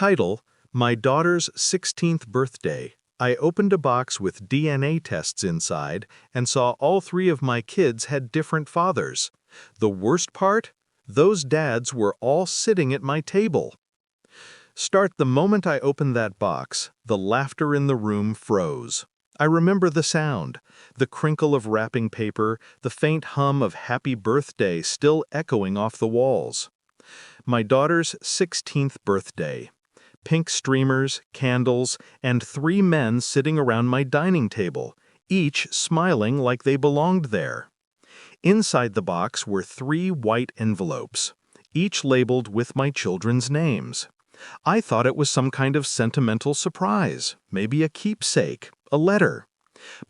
Title: My daughter's 16th birthday. I opened a box with DNA tests inside and saw all three of my kids had different fathers. The worst part? Those dads were all sitting at my table. Start the moment I opened that box, the laughter in the room froze. I remember the sound, the crinkle of wrapping paper, the faint hum of happy birthday still echoing off the walls. My daughter's 16th birthday. Pink streamers, candles, and three men sitting around my dining table, each smiling like they belonged there. Inside the box were three white envelopes, each labeled with my children's names. I thought it was some kind of sentimental surprise, maybe a keepsake, a letter.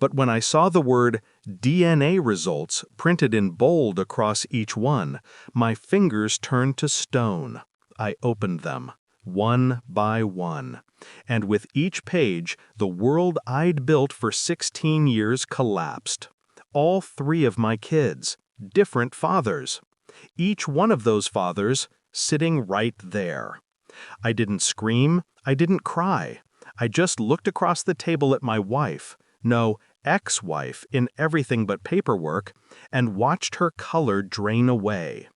But when I saw the word DNA results printed in bold across each one, my fingers turned to stone. I opened them, one by one, and with each page, the world I'd built for 16 years collapsed. All three of my kids, different fathers. Each one of those fathers sitting right there. I didn't scream, I didn't cry. I just looked across the table at my wife, no, ex-wife in everything but paperwork, and watched her color drain away.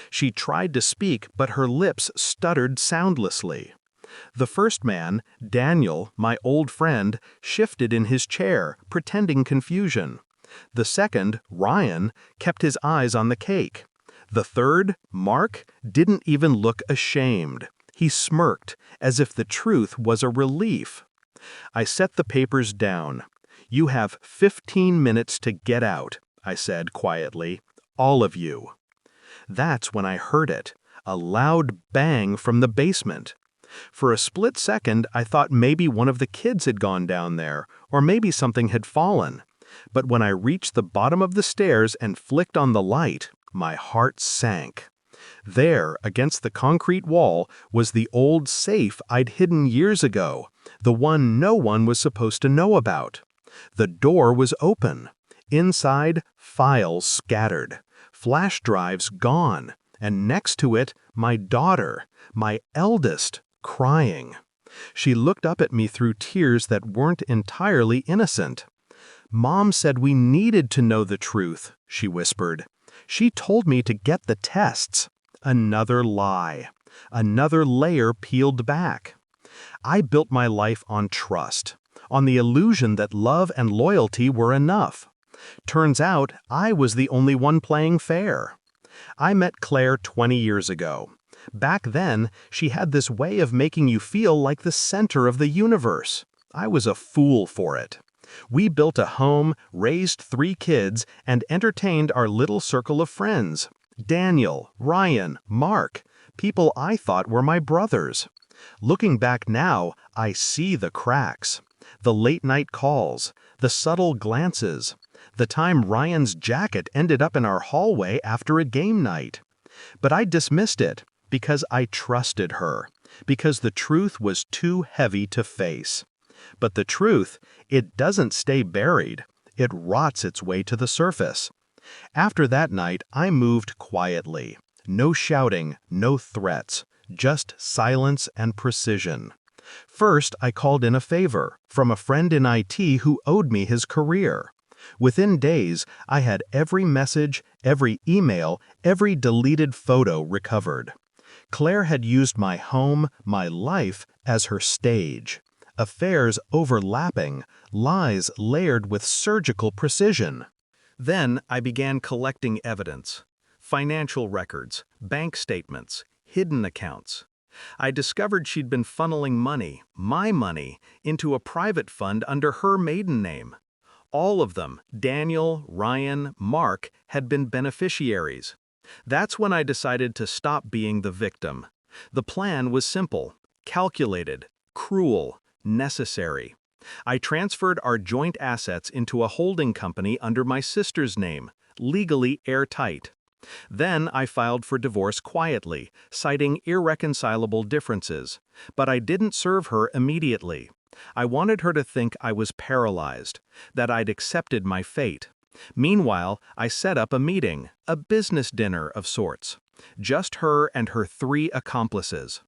She tried to speak, but her lips stuttered soundlessly. The first man, Daniel, my old friend, shifted in his chair, pretending confusion. The second, Ryan, kept his eyes on the cake. The third, Mark, didn't even look ashamed. He smirked, as if the truth was a relief. I set the papers down. "You have 15 minutes to get out," I said quietly. "All of you." That's when I heard it, a loud bang from the basement. For a split second, I thought maybe one of the kids had gone down there, or maybe something had fallen. But when I reached the bottom of the stairs and flicked on the light, my heart sank. There, against the concrete wall, was the old safe I'd hidden years ago, the one no one was supposed to know about. The door was open. Inside, files scattered, flash drives gone, and next to it, my daughter, my eldest, crying. She looked up at me through tears that weren't entirely innocent. "Mom said we needed to know the truth," she whispered. "She told me to get the tests." Another lie. Another layer peeled back. I built my life on trust, on the illusion that love and loyalty were enough. Turns out I was the only one playing fair. I met Claire 20 years ago. Back then, she had this way of making you feel like the center of the universe. I was a fool for it. We built a home, raised three kids, and entertained our little circle of friends. Daniel, Ryan, Mark, people I thought were my brothers. Looking back now, I see the cracks. The late-night calls, the subtle glances, the time Ryan's jacket ended up in our hallway after a game night. But I dismissed it because I trusted her, because the truth was too heavy to face. But the truth, it doesn't stay buried. It rots its way to the surface. After that night, I moved quietly. No shouting, no threats, just silence and precision. First, I called in a favor from a friend in IT who owed me his career. Within days, I had every message, every email, every deleted photo recovered. Claire had used my home, my life, as her stage. Affairs overlapping, lies layered with surgical precision. Then I began collecting evidence. Financial records, bank statements, hidden accounts. I discovered she'd been funneling money, my money, into a private fund under her maiden name. All of them, Daniel, Ryan, Mark, had been beneficiaries. That's when I decided to stop being the victim. The plan was simple, calculated, cruel, necessary. I transferred our joint assets into a holding company under my sister's name, legally airtight. Then I filed for divorce quietly, citing irreconcilable differences. But I didn't serve her immediately. I wanted her to think I was paralyzed, that I'd accepted my fate. Meanwhile, I set up a meeting, a business dinner of sorts. Just her and her three accomplices.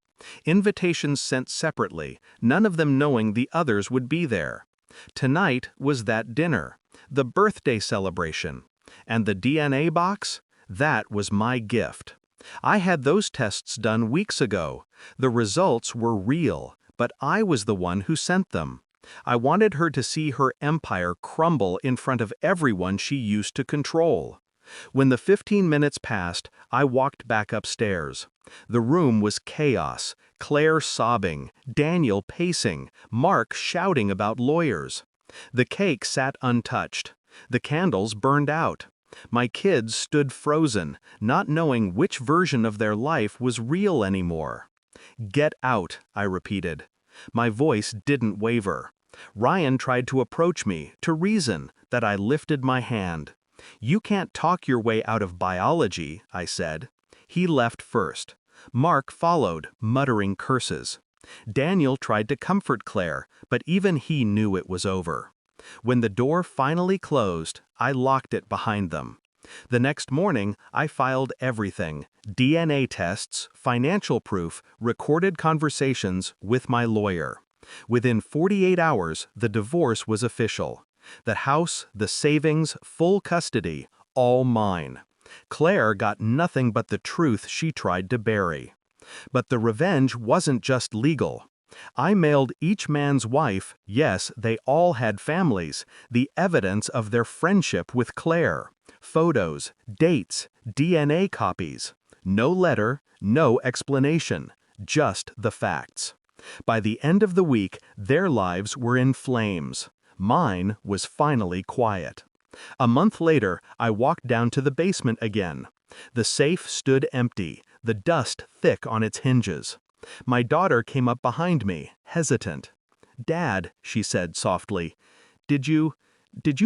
Invitations sent separately, none of them knowing the others would be there. Tonight was that dinner, the birthday celebration. And the DNA box? That was my gift. I had those tests done weeks ago. The results were real, but I was the one who sent them. I wanted her to see her empire crumble in front of everyone she used to control. When the 15 minutes passed, I walked back upstairs. The room was chaos, Claire sobbing, Daniel pacing, Mark shouting about lawyers. The cake sat untouched. The candles burned out. My kids stood frozen, not knowing which version of their life was real anymore. "Get out," I repeated. My voice didn't waver. Ryan tried to approach me, to reason, that I lifted my hand. "You can't talk your way out of biology," I said. He left first. Mark followed, muttering curses. Daniel tried to comfort Claire, but even he knew it was over. When the door finally closed, I locked it behind them. The next morning, I filed everything: DNA tests, financial proof, recorded conversations with my lawyer. Within 48 hours, the divorce was official. The house, the savings, full custody, all mine. Claire got nothing but the truth she tried to bury. But the revenge wasn't just legal. I mailed each man's wife, yes, they all had families, the evidence of their friendship with Claire. Photos, dates, DNA copies. No letter, no explanation, just the facts. By the end of the week, their lives were in flames. Mine was finally quiet. A month later, I walked down to the basement again. The safe stood empty, the dust thick on its hinges. My daughter came up behind me, hesitant. "Dad," she said softly, did you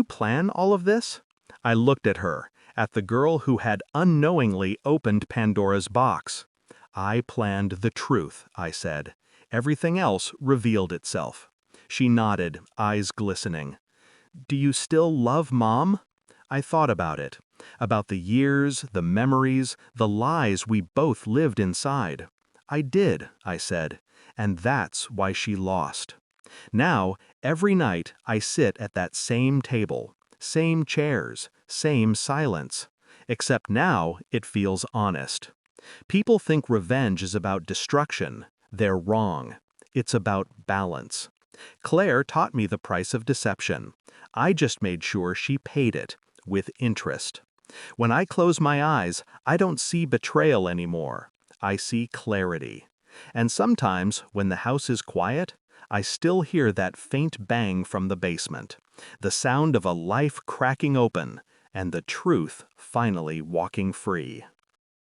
plan all of this?" I looked at her, at the girl who had unknowingly opened Pandora's box. "I planned the truth," I said. Everything else revealed itself. She nodded, eyes glistening. "Do you still love Mom?" I thought about it. About the years, the memories, the lies we both lived inside. "I did," I said, "and that's why she lost." Now, every night, I sit at that same table, same chairs, same silence. Except now, it feels honest. People think revenge is about destruction. They're wrong. It's about balance. Claire taught me the price of deception. I just made sure she paid it, with interest. When I close my eyes, I don't see betrayal anymore. I see clarity. And sometimes, when the house is quiet, I still hear that faint bang from the basement, the sound of a life cracking open, and the truth finally walking free.